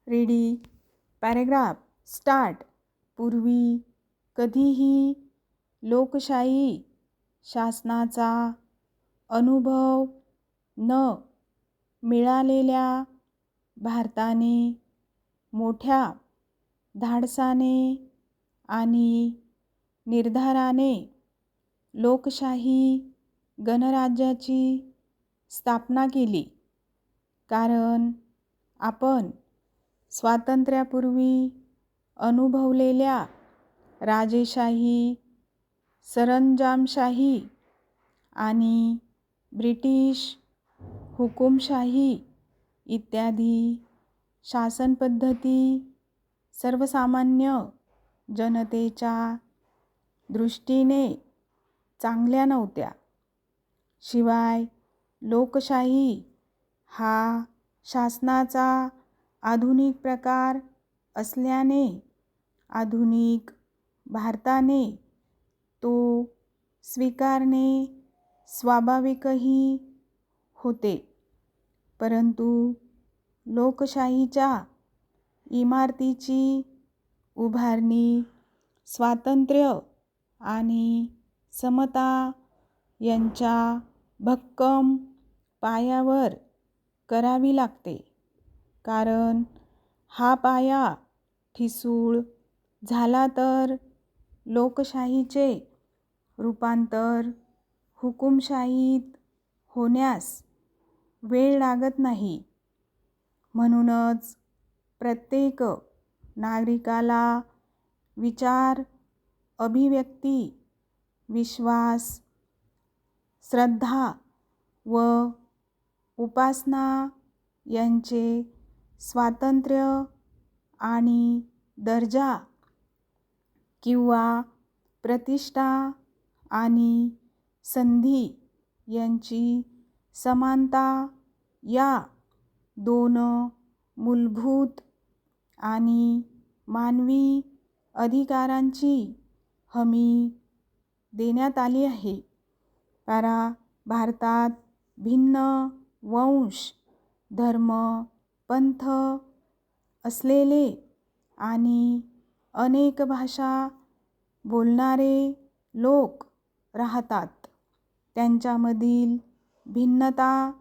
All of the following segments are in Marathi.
रेडी. Paragraph start. पूर्वी कधीही लोकशाही शासनाचा अनुभव न मिळालेल्या भारताने मोठ्या धाडसाने आणि निर्धाराने लोकशाही गणराज्याची स्थापना केली. कारण आपण स्वातंत्र्यापूर्वी अनुभवलेल्या राजेशाही, सरंजामशाही आणि ब्रिटिश हुकुमशाही इत्यादी शासनपद्धती सर्वसामान्य जनतेच्या दृष्टीने चांगल्या नव्हत्या. शिवाय लोकशाही हा शासनाचा आधुनिक प्रकार असल्याने आधुनिक भारताने तो स्वीकारणे स्वाभाविकही होते. परंतु लोकशाहीच्या इमारतीची उभारणी स्वातंत्र्य आणि समता यांच्या भक्कम पायावर करावी लागते. कारण हा पाया ठिसूळ झाला तर लोकशाहीचे रूपांतर हुकुमशाहीत होण्यास वेळ लागत नाही. म्हणूनच प्रत्येक नागरिकाला विचार, अभिव्यक्ती, विश्वास, श्रद्धा व उपासना यांचे स्वातंत्र्य आणि दर्जा किंवा प्रतिष्ठा आणि संधी यांची समानता या दोन मूलभूत आणि मानवी अधिकारांची हमी देण्यात आली आहे. भारतात भिन्न वंश, धर्म, पंथ असलेले आणि अनेक भाषा बोलणारे लोक राहतात. त्यांच्यामधील भिन्नता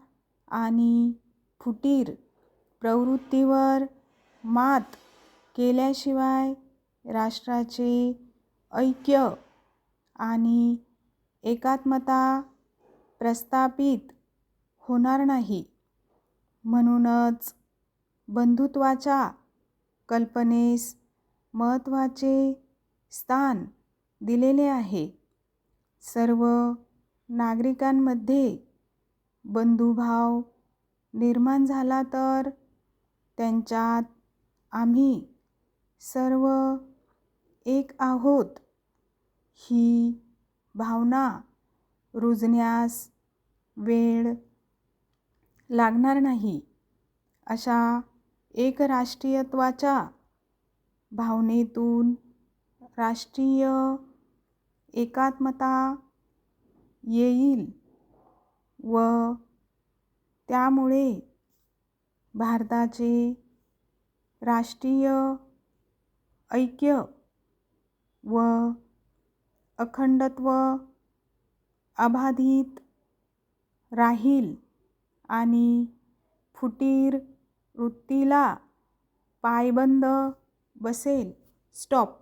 आणि फुटीर प्रवृत्तीवर मात केल्याशिवाय राष्ट्राचे ऐक्य आणि एकात्मता प्रस्थापित होणार नाही. म्हणूनच बंधुत्वाच्या कल्पनेस महत्त्वाचे स्थान दिलेले आहे. सर्व नागरिकांमध्ये बंधुभाव निर्माण झाला तर त्यांच्यात आम्ही सर्व एक आहोत ही भावना रुजण्यास वेळ लागणार नाही. अशा एक राष्ट्रीयत्वाच्या भावनेतून राष्ट्रीय एकात्मता येईल व त्यामुळे भारताचे राष्ट्रीय ऐक्य व अखंडत्व अबाधित राहील आणि फुटीर वृत्तीला पायबंद बसेल. स्टॉप.